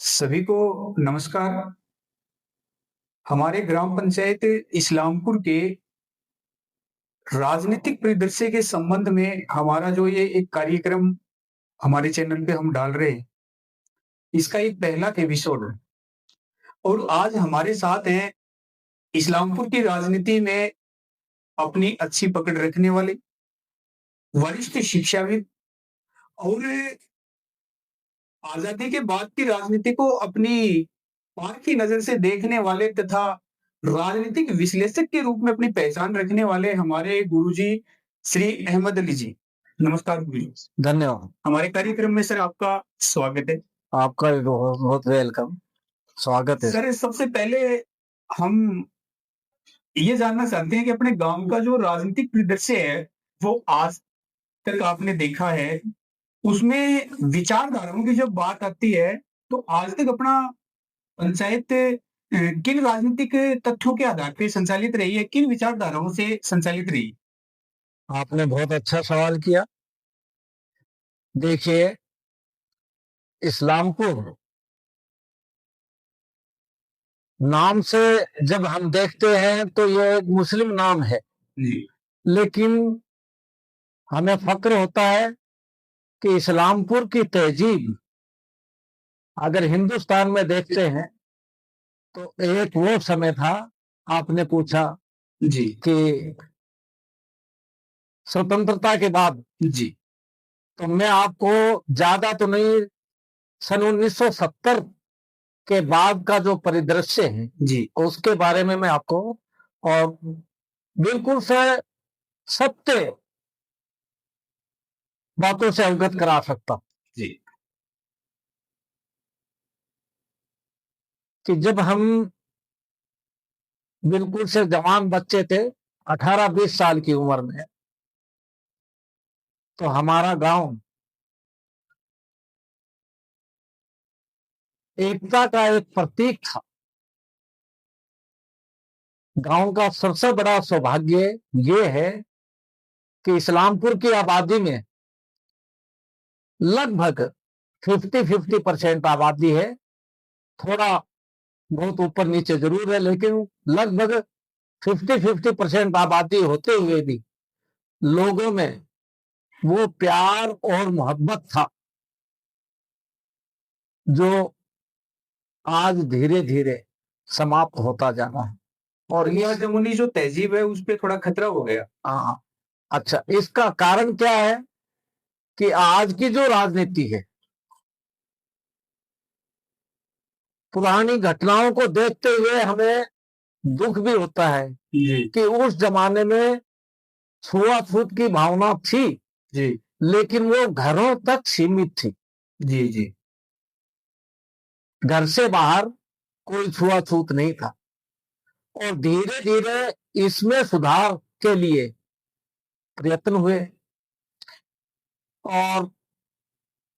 सभी को नमस्कार। हमारे ग्राम पंचायत इस्लामपुर के राजनीतिक परिदृश्य के संबंध में हमारा जो ये एक कार्यक्रम हमारे चैनल पे हम डाल रहे हैं, इसका एक पहला एपिसोड है। और आज हमारे साथ हैं इस्लामपुर की राजनीति में अपनी अच्छी पकड़ रखने वाले वरिष्ठ शिक्षाविद और आजादी के बाद की राजनीति को अपनी पार की नजर से देखने वाले तथा राजनीतिक विश्लेषक के रूप में अपनी पहचान रखने वाले हमारे गुरुजी श्री अहमद अली जी। नमस्कार गुरुजी। धन्यवाद। हमारे कार्यक्रम में सर आपका स्वागत है। आपका भी बहुत बहुत वेलकम, स्वागत है सर। सबसे पहले हम ये जानना चाहते हैं कि अपने गांव का जो राजनीतिक परिदृश्य है वो आज तक आपने देखा है, उसमें विचारधाराओं की जब बात आती है तो आज तक अपना पंचायत किन राजनीतिक तथ्यों के आधार पे संचालित रही है, किन विचारधाराओं से संचालित रही? आपने बहुत अच्छा सवाल किया। देखिए, इस्लामपुर नाम से जब हम देखते हैं तो ये एक मुस्लिम नाम है जी। लेकिन हमें फक्र होता है कि इस्लामपुर की तहजीब अगर हिंदुस्तान में देखते हैं तो एक वो समय था, आपने पूछा जी कि स्वतंत्रता के बाद, जी तो मैं आपको ज्यादा तो नहीं, सन 1970 के बाद का जो परिदृश्य है जी उसके बारे में मैं आपको और बिल्कुल से सत्य बातों से अवगत करा सकता हूं जी कि जब हम बिल्कुल से जवान बच्चे थे, 18-20 साल की उम्र में, तो हमारा गांव एकता का एक प्रतीक था। गांव का सबसे बड़ा सौभाग्य ये है कि इस्लामपुर की आबादी में लगभग 50-50% आबादी है। थोड़ा बहुत ऊपर नीचे जरूर है, लेकिन लगभग 50-50% आबादी होते हुए भी लोगों में वो प्यार और मोहब्बत था जो आज धीरे धीरे समाप्त होता जा रहा है। और यह जमुनी जो तहजीब है उस पे थोड़ा खतरा हो गया। हाँ, अच्छा, इसका कारण क्या है कि आज की जो राजनीति है, पुरानी घटनाओं को देखते हुए हमें दुख भी होता है जी कि उस जमाने में छुआछूत की भावना थी, जी लेकिन वो घरों तक सीमित थी। जी जी घर से बाहर कोई छुआछूत नहीं था। और धीरे धीरे इसमें सुधार के लिए प्रयत्न हुए। और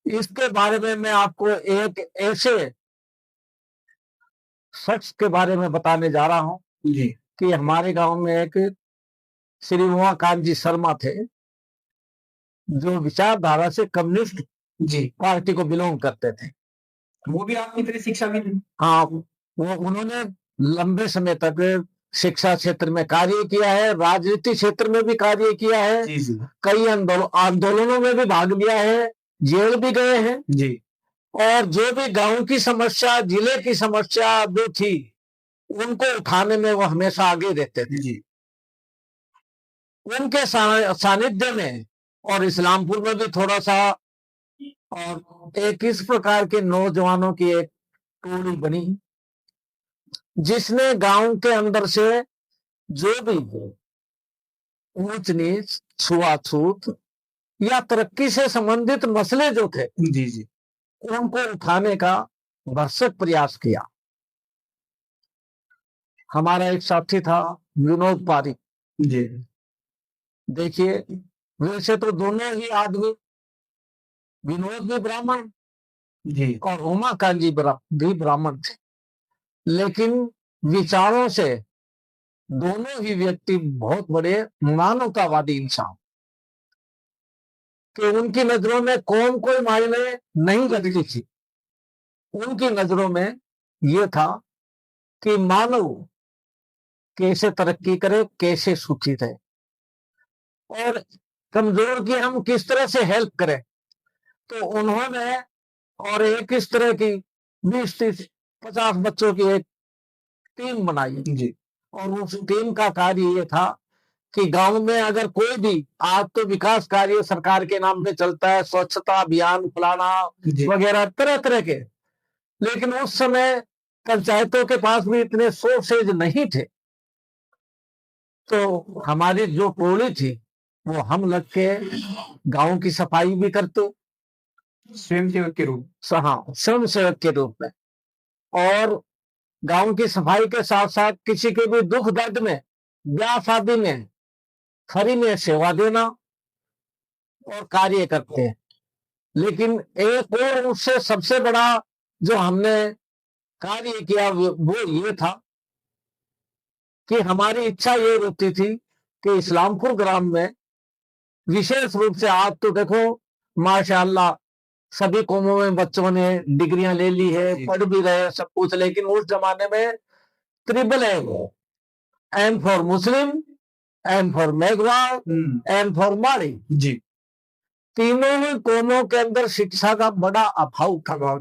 इसके बारे में मैं आपको एक ऐसे शख्स के बारे में बताने जा रहा हूं जी कि हमारे गांव में एक श्री उमाकांत जी शर्मा थे, जो विचारधारा से कम्युनिस्ट जी पार्टी को बिलोंग करते थे। वो भी आपकी तरह शिक्षा भी थी? हाँ, वो उन्होंने लंबे समय तक शिक्षा क्षेत्र में कार्य किया है, राजनीति क्षेत्र में भी कार्य किया है, जी जी कई आंदोलनों में भी भाग लिया है, जेल भी गए हैं। जी और जो भी गांव की समस्या, जिले की समस्या जो थी, उनको उठाने में वो हमेशा आगे रहते थे। जी उनके सानिध्य में और इस्लामपुर में भी थोड़ा सा, और एक इस प्रकार के नौजवानों की एक टोली बनी जिसने गांव के अंदर से जो भी ऊंच नीच, छुआछूत या तरक्की से संबंधित मसले जो थे, जी जी उनको उठाने का भरसक प्रयास किया। हमारा एक साथी था विनोद पारी। जी देखिए, वैसे तो दोनों ही आदमी, विनोद भी ब्राह्मण जी और उमाकांत जी भी ब्राह्मण थे, लेकिन विचारों से दोनों ही व्यक्ति बहुत बड़े मानवतावादी इंसान, कि उनकी नजरों में कौन कोई मायने नहीं रखती थी। उनकी नजरों में ये था कि मानव कैसे तरक्की करे, कैसे सुखी रहे, और कमजोर की हम किस तरह से हेल्प करें। तो उन्होंने और एक इस तरह की 20-30-50 बच्चों की एक टीम बनाई जी और उस टीम का कार्य ये था कि गांव में अगर कोई भी, आज तो विकास कार्य सरकार के नाम पे चलता है, स्वच्छता अभियान फलाना जी वगैरह तरह तरह के, लेकिन उस समय पंचायतों के पास भी इतने सोर्सेज नहीं थे। तो हमारी जो टोली थी वो हम लग के गांव की सफाई भी करते, स्वयं सेवक के रूप हाँ स्वयं सेवक के रूप में, और गांव की सफाई के साथ साथ किसी के भी दुख दर्द में, ब्याह शादी में फ्री में सेवा देना और कार्य करते हैं। लेकिन एक और उससे सबसे बड़ा जो हमने कार्य किया वो ये था कि हमारी इच्छा ये रहती थी कि इस्लामपुर ग्राम में विशेष रूप से, आज तो देखो माशाअल्लाह सभी कौमों में बच्चों ने डिग्रियां ले ली है, जी। पढ़ भी रहे सब कुछ, लेकिन उस जमाने में triple M for Muslim, M for Meghwal, M for माड़ी, जी तीनों ही कौमों के अंदर शिक्षा का बड़ा अभाव था।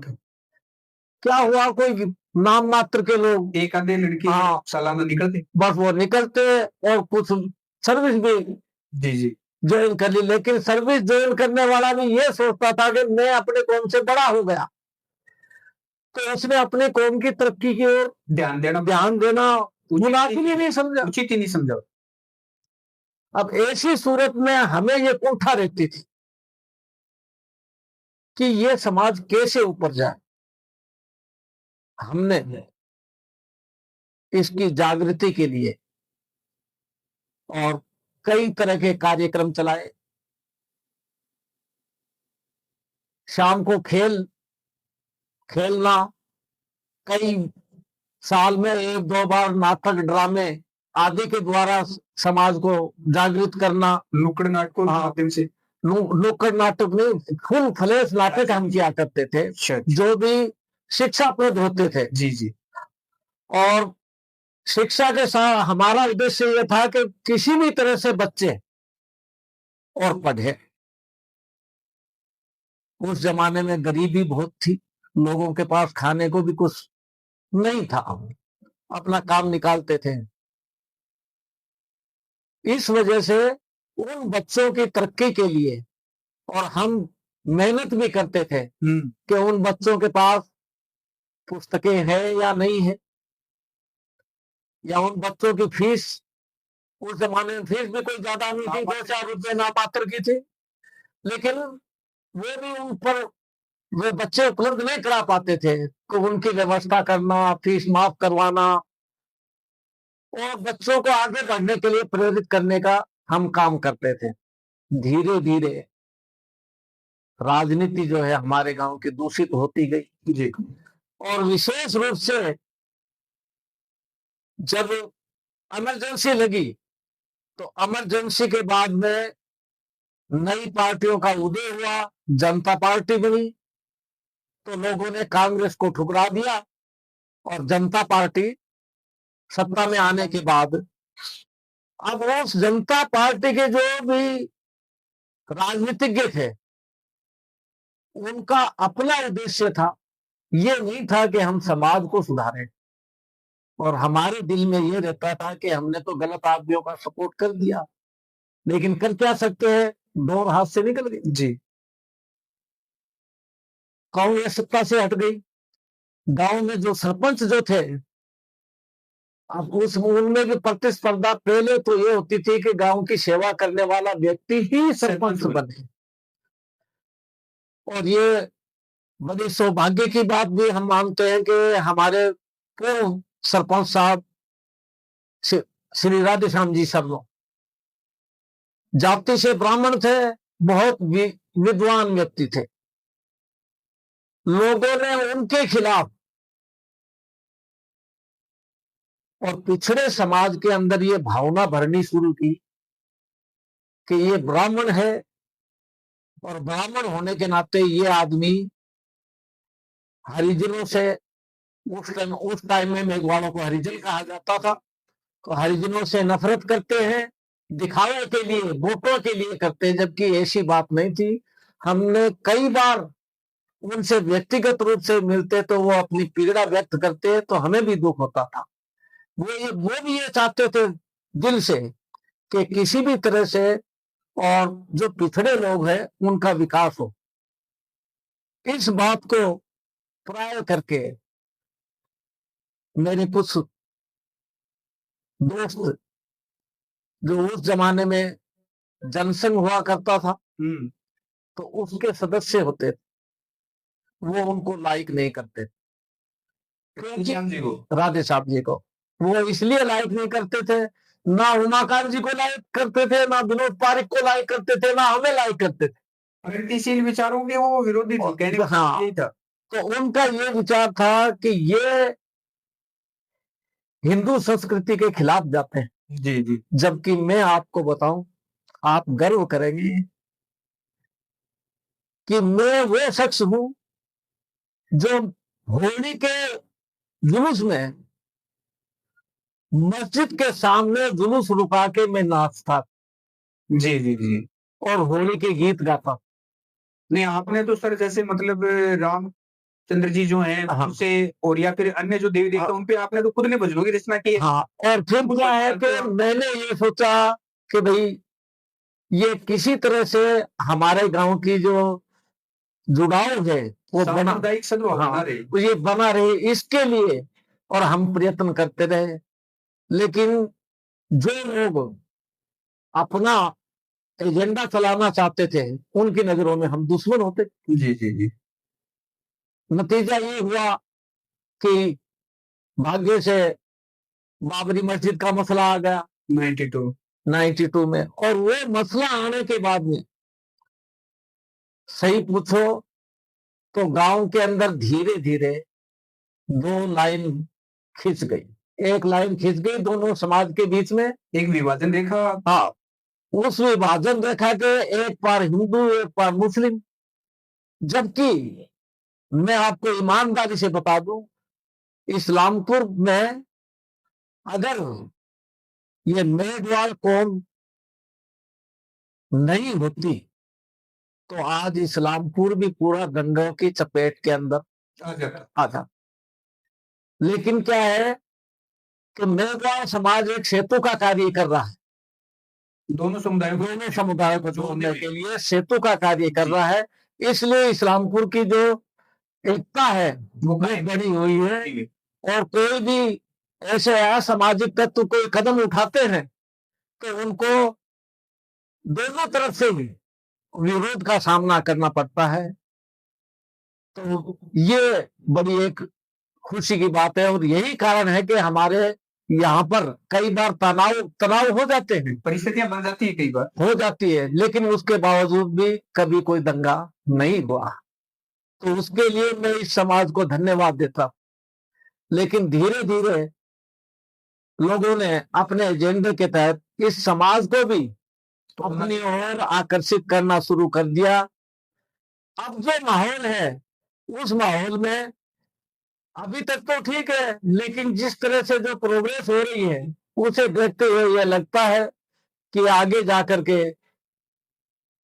क्या हुआ, कोई नाम मात्र के लोग, एक आधे लड़के हाँ सालाना निकलते, बस वो निकलते और कुछ सर्विस भी जी जी ज्वाइन कर ली। लेकिन सर्विस ज्वाइन करने वाला भी ये सोचता था कि मैं अपने कौम से बड़ा हो गया, तो उसने अपने कौम की तरक्की की ओर ध्यान देना मुनासिब ही नहीं समझा, उचित ही नहीं समझा। अब ऐसी सूरत में हमें ये कुंठा रहती थी कि ये समाज कैसे ऊपर जाए। हमने इसकी जागृति के लिए और कई तरह के कार्यक्रम चलाए। शाम को खेलना, कई साल में 1-2 बार नाटक ड्रामे आदि के द्वारा समाज को जागृत करना। नुक्कड़ नाटकों के माध्यम से, नुक्कड़ नाटक में फुल फ्लैश नाटक हम किया करते थे, जो भी शिक्षाप्रद होते थे। जी जी और शिक्षा के साथ हमारा उद्देश्य यह था कि किसी भी तरह से बच्चे और पढ़े। उस जमाने में गरीबी बहुत थी, लोगों के पास खाने को भी कुछ नहीं था, अपना काम निकालते थे। इस वजह से उन बच्चों की तरक्की के लिए, और हम मेहनत भी करते थे कि उन बच्चों के पास पुस्तकें हैं या नहीं है, या उन बच्चों की फीस, उस जमाने में फीस भी कोई ज्यादा नहीं थी, 2-4 रुपए नामात्र की थी, लेकिन वो भी उन पर वे बच्चे उपलब्ध नहीं करा पाते थे, तो उनकी व्यवस्था करना, फीस माफ करवाना और बच्चों को आगे बढ़ने के लिए प्रेरित करने का हम काम करते थे। धीरे धीरे राजनीति जो है हमारे गांव की दूषित होती गई जी और विशेष रूप से जब इमरजेंसी लगी, तो इमरजेंसी के बाद में नई पार्टियों का उदय हुआ, जनता पार्टी बनी, तो लोगों ने कांग्रेस को ठुकरा दिया और जनता पार्टी सत्ता में आने के बाद अब उस जनता पार्टी के जो भी राजनीतिज्ञ थे उनका अपना उद्देश्य था, ये नहीं था कि हम समाज को सुधारें, और हमारे दिल में ये रहता था कि हमने तो गलत आदमियों का सपोर्ट कर दिया, लेकिन कर क्या सकते हैं, डोर हाथ से निकल गई। जी कांग्रेस सत्ता से हट गई, गांव में जो सरपंच जो थे, अब उस उनमें भी प्रतिस्पर्धा पहले तो ये होती थी कि गांव की सेवा करने वाला व्यक्ति ही सरपंच बने, और ये बड़ी सौभाग्य की बात भी हम मानते हैं कि हमारे पूर्व सरपंच साहब श्री राधेश्याम जी सर्व जाति से ब्राह्मण थे, बहुत विद्वान व्यक्ति थे। लोगों ने उनके खिलाफ और पिछड़े समाज के अंदर ये भावना भरनी शुरू की कि ये ब्राह्मण है और ब्राह्मण होने के नाते ये आदमी हरिजनों से, उस टाइम में मेघवालों को हरिजन कहा जाता था, तो हरिजनों से नफरत करते हैं, दिखावे के लिए, वोटों के लिए करते हैं, जबकि ऐसी बात नहीं थी। हमने कई बार उनसे व्यक्तिगत रूप से मिलते तो वो अपनी पीड़ा व्यक्त करते, तो हमें भी दुख होता था। वो भी ये चाहते थे दिल से कि किसी भी तरह से और जो पिछड़े लोग हैं उनका विकास हो। इस बात को प्राय करके मेरे कुछ दोस्त, जो उस जमाने में जनसंघ हुआ करता था, तो उसके सदस्य होते थे, वो उनको लाइक नहीं करते, राधे साहब जी को। वो इसलिए लाइक नहीं करते थे, ना उमाकांत जी को लाइक करते थे, ना विनोद पारिक को लाइक करते थे, ना हमें लाइक करते थे। प्रगतिशील विचारों के वो विरोधी थे, कहने का हाँ, यही था। तो उनका ये विचार था कि ये हिंदू संस्कृति के खिलाफ जाते हैं। जी जी। जबकि मैं आपको बताऊं, आप गर्व करेंगे कि मैं वो शख्स हूं जो होली के जुलूस में मस्जिद के सामने जुलूस रुका के मैं नाचता जी जी जी। और होली के गीत गाता। नहीं, आपने तो सर जैसे मतलब रामचंद्र जी जो हैं हाँ। उनसे, और या फिर अन्य जो देवी देवता, उन पे आपने तो खुद ने भजनों की रचना की है। हाँ, और फिर क्या है कि मैंने ये सोचा कि भाई ये किसी तरह से हमारे गांव की जो जुड़ाव है वो सामुदायिक सद्भाव बना रहे। ये बना रहे, इसके लिए और हम प्रयत्न करते रहे। लेकिन जो लोग अपना एजेंडा चलाना चाहते थे उनकी नजरों में हम दुश्मन होते। जी जी जी। नतीजा ये हुआ कि भाग्य से बाबरी मस्जिद का मसला आ गया 92 में, और वो मसला आने के बाद में सही पूछो तो गांव के अंदर धीरे धीरे दो लाइन खिंच गई, एक लाइन खिंच गई दोनों समाज के बीच में, एक विभाजन रेखा। हाँ, उस विभाजन रेखा के एक पार हिंदू एक पार मुस्लिम। जबकि मैं आपको ईमानदारी से बता दूं, इस्लामपुर में अगर ये मेघवाल कौम नहीं होती तो आज इस्लामपुर भी पूरा दंगों की चपेट के अंदर आ जाता। लेकिन क्या है कि मेघवाल समाज एक सेतु का कार्य कर रहा है, दोनों समुदायों को जोड़ने के लिए सेतु का कार्य कर रहा है। इसलिए इस्लामपुर की जो एकता है वो बड़ी हुई है, और कोई भी ऐसे असामाजिक तत्व कोई कदम उठाते हैं तो उनको दोनों तरफ से भी विरोध का सामना करना पड़ता है। तो ये बड़ी एक खुशी की बात है, और यही कारण है कि हमारे यहाँ पर कई बार तनाव हो जाते हैं, परिस्थितियां बन जाती है, कई बार हो जाती है, लेकिन उसके बावजूद भी कभी कोई दंगा नहीं हुआ। तो उसके लिए मैं इस समाज को धन्यवाद देता हूं। लेकिन धीरे धीरे लोगों ने अपने एजेंडे के तहत इस समाज को भी अपनी ओर आकर्षित करना शुरू कर दिया। अब जो माहौल है उस माहौल में अभी तक तो ठीक है, लेकिन जिस तरह से जो प्रोग्रेस हो रही है उसे देखते हुए यह लगता है कि आगे जाकर के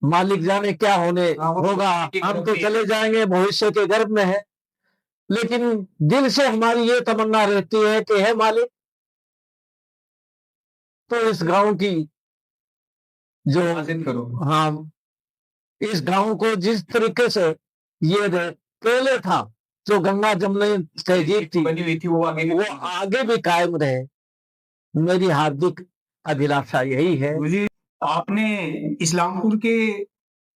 मालिक जाने क्या होने होगा। हम तो चले जाएंगे, भविष्य के गर्भ में है, लेकिन दिल से हमारी ये तमन्ना रहती है कि है मालिक, तो इस गांव की जो करो, हाँ, इस गांव को जिस तरीके से ये पहले था, जो गंगा जमुना तहजीब थी बनी हुई थी, वो आगे भी कायम रहे। मेरी हार्दिक अभिलाषा यही है। मुझे आपने इस्लामपुर के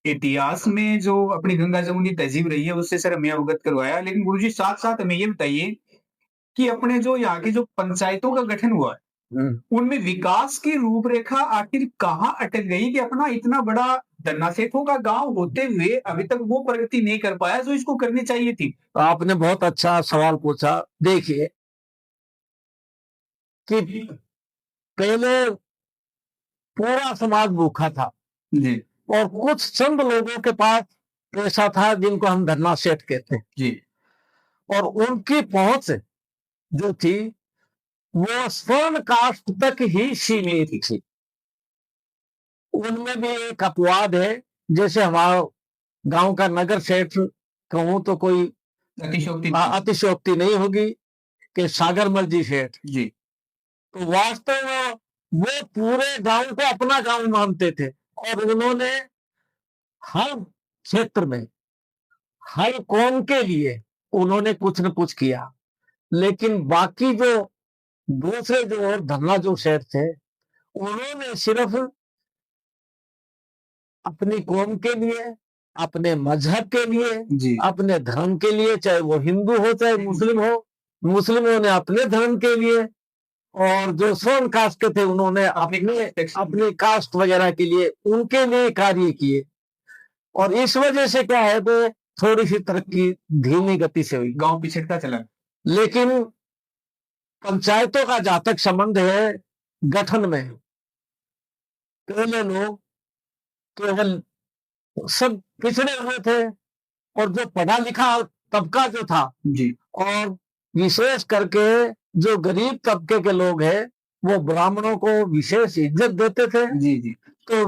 इतिहास में जो अपनी गंगा जमुनी तहजीब रही है उससे सर हमें अवगत करवाया, लेकिन गुरुजी साथ साथ हमें ये बताइए कि अपने जो यहाँ की जो पंचायतों का गठन हुआ है उनमें विकास की रूपरेखा आखिर कहाँ अटक गई कि अपना इतना बड़ा धन्ना सेठों का गांव होते हुए अभी तक वो प्रगति नहीं कर पाया जो इसको करनी चाहिए थी। तो आपने बहुत अच्छा सवाल पूछा। देखिए कि पहले पूरा समाज भूखा था जी, और कुछ चंद लोगों के पास पैसा था जिनको हम धन्ना सेठ कहते हैं जी। और उनकी पहुंच जो थी वो स्वर्ण कास्ट तक ही सीमित थी। उनमें भी एक अपवाद है, जैसे हमारा गांव का नगर सेठ कहूं तो कोई अतिशयोक्ति नहीं होगी कि सागरमल जी सेठ जी, तो वास्तव में वो पूरे गांव को अपना गांव मानते थे और उन्होंने हर क्षेत्र में हर कौम के लिए उन्होंने कुछ न कुछ किया। लेकिन बाकी जो दूसरे जो और धन्ना जो सेठ थे उन्होंने सिर्फ अपनी कौम के लिए, अपने मजहब के लिए, जी, अपने धर्म के लिए, चाहे वो हिंदू हो चाहे मुस्लिम हो, मुस्लिमों ने अपने धर्म के लिए और जो स्वर्ण कास्ट के थे उन्होंने अपने कास्ट वगैरह के लिए उनके लिए कार्य किए। और इस वजह से क्या है तो थोड़ी सी तरक्की धीमी गति से हुई, गांव पिछड़ता चला। लेकिन पंचायतों का जहां तक संबंध है गठन में पहले लोग केवल सब पिछड़े हुए थे और जो पढ़ा लिखा तबका जो था जी, और विशेष करके जो गरीब तबके के लोग हैं वो ब्राह्मणों को विशेष इज्जत देते थे। जी, जी, तो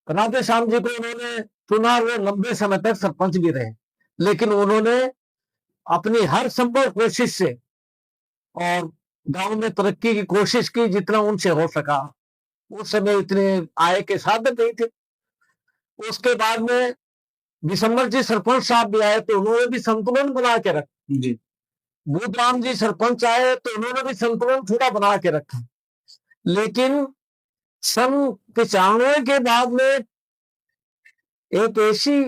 राधे श्याम जी को उन्होंने चुना, वो लंबे समय तक सरपंच भी रहे, लेकिन उन्होंने अपनी हर संभव कोशिश से और गांव में तरक्की की कोशिश की जितना उनसे हो सका। उस समय इतने आय के साधन नहीं थे। उसके बाद में दिसंबर जी सरपंच साहब भी आए तो उन्होंने भी संतुलन बना के रखा। जी, बुद्धराम जी सरपंच आए तो उन्होंने भी संतुलन थोड़ा बना के रखा। लेकिन सन 95 के बाद में एक ऐसी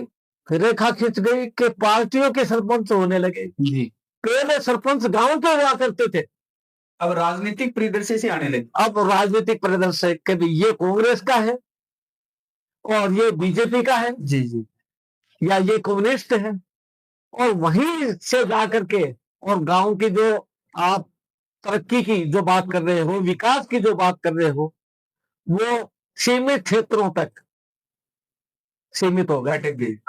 रेखा खिंच गई कि पार्टियों के सरपंच होने लगे। जी, पहले सरपंच गांव के हुआ करते थे, अब राजनीतिक परिदृश्य से आने लगे। अब राजनीतिक परिदृश्य कभी ये कांग्रेस का है और ये बीजेपी का है, जी, जी, या ये कम्युनिस्ट है, और वहीं से जाकर के और गांव की जो आप तरक्की की जो बात कर रहे हो, विकास की जो बात कर रहे हो, वो सीमित क्षेत्रों तक सीमित हो गए,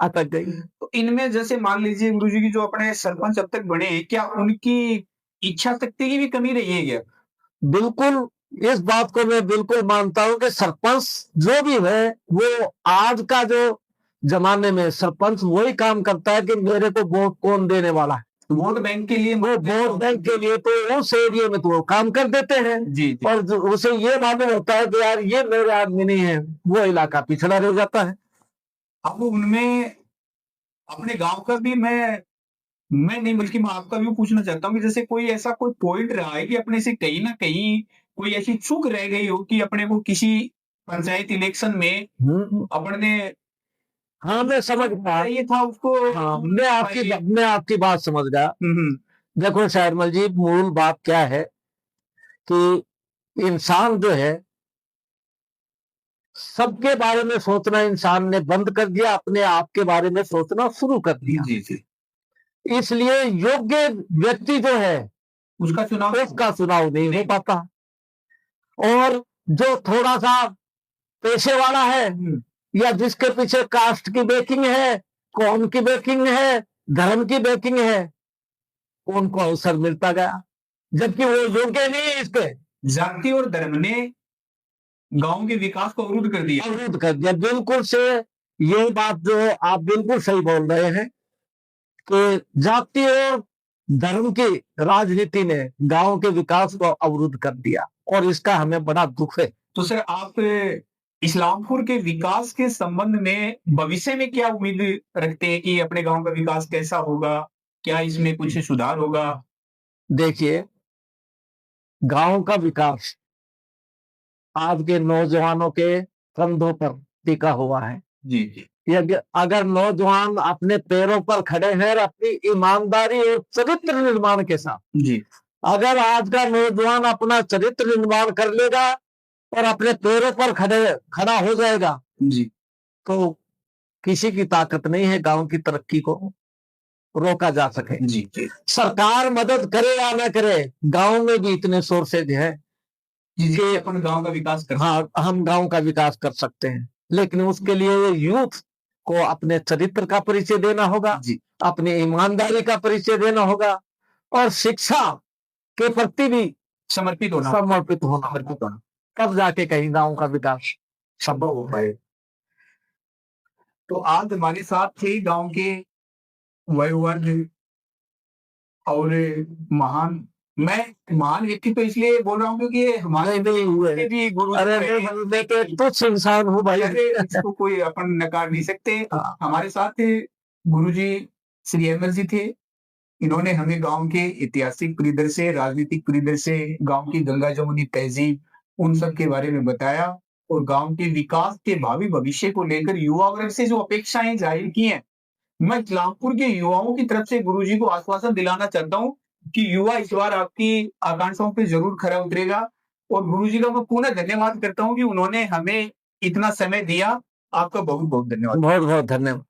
अटक गई। तो इनमें जैसे मान लीजिए गुरुजी की जो अपने सरपंच अब तक बने, क्या उनकी इच्छा शक्ति की भी कमी रही है क्या? बिल्कुल, इस बात को मैं बिल्कुल मानता हूं कि सरपंच जो भी है वो आज का जो जमाने में सरपंच वही काम करता है कि मेरे को वोट कौन देने वाला है। वोट बैंक के लिए वो वोट बैंक के लिए तो उस एरिया में तो वो काम कर देते हैं। जी, जी, और उसे ये मालूम होता है कि यार ये मेरे आदमी नहीं है, वो इलाका पिछड़ा रह जाता है। अब उनमें अपने गांव का भी मैं नहीं बल्कि मैं आपका भी पूछना चाहता हूँ कि जैसे कोई ऐसा कोई पॉइंट रहा है कि अपने से कहीं ना कहीं कोई ऐसी चूक रह गई हो कि अपने को किसी पंचायत इलेक्शन में अपने हाँ मैं समझ गया, ये था उसको। हाँ मैं आपकी बात समझ गया। देखो शायरमल जी, मूल बात क्या है कि इंसान जो है सबके बारे में सोचना इंसान ने बंद कर दिया, अपने आप के बारे में सोचना शुरू कर दिया। जी, जी, इसलिए योग्य व्यक्ति जो है उसका चुनाव नहीं हो पाता। और जो थोड़ा सा पैसे वाला है या जिसके पीछे कास्ट की बैकिंग है, कौम की बैकिंग है, धर्म की बैकिंग है, उनको अवसर मिलता गया, जबकि वो योग्य नहीं है इसके। जाति और धर्म ने गांव के विकास को अवरुद्ध कर दिया। बिल्कुल से ये बात जो आप बिल्कुल सही बोल रहे हैं कि जाति और धर्म की राजनीति ने गांव के विकास को अवरुद्ध कर दिया और इसका हमें बड़ा दुख है। तो सर आप इस्लामपुर के विकास के संबंध में भविष्य में क्या उम्मीद रखते हैं कि अपने गांव का विकास कैसा होगा? क्या इसमें कुछ सुधार होगा? देखिए, गांव का विकास आज के नौजवानों के कंधों पर टिका हुआ है। जी, जी, अगर नौजवान अपने पैरों पर खड़े हैं और अपनी ईमानदारी और चरित्र निर्माण के साथ, जी, अगर आज का नौजवान अपना चरित्र निर्माण कर लेगा और अपने पैरों पर खड़ा हो जाएगा, जी, तो किसी की ताकत नहीं है गांव की तरक्की को रोका जा सके। जी, जी, सरकार मदद करे या न करे, गांव में भी इतने सोर्सेज हैं कि अपन गांव का विकास कर, हाँ हम गांव का विकास कर सकते हैं, लेकिन उसके लिए यूथ को अपने चरित्र का परिचय देना होगा, अपनी ईमानदारी का परिचय देना होगा और शिक्षा के प्रति भी समर्पित होना समर्पित होना, तब जाके कहीं गांव का विकास संभव हो पाए। तो आज हमारे साथ थे गांव के वयोवृद्ध और मैं महान व्यक्ति तो इसलिए बोल रहा हूँ क्योंकि हमारे नहीं हुए भी गुरु अरे मैं तो तुच्छ इंसान हूँ भाई। इसको कोई अपन नकार नहीं सकते। हाँ। हमारे साथ गुरुजी श्री अहमद जी थे। इन्होंने हमें गांव के ऐतिहासिक परिदृश्य, राजनीतिक परिदृश्य, गांव की गंगा जमुनी तहजीब, उन सब के बारे में बताया और गांव के विकास के भावी भविष्य को लेकर युवा वर्ग से जो अपेक्षाएं जाहिर की हैं, मैं इस्लामपुर के युवाओं की तरफ से गुरुजी को आश्वासन दिलाना चाहता हूं कि युवा इस बार आपकी आकांक्षाओं पे जरूर खरा उतरेगा। और गुरुजी का मैं पुनः धन्यवाद करता हूं कि उन्होंने हमें इतना समय दिया। आपका बहुत बहुत धन्यवाद। बहुत बहुत धन्यवाद।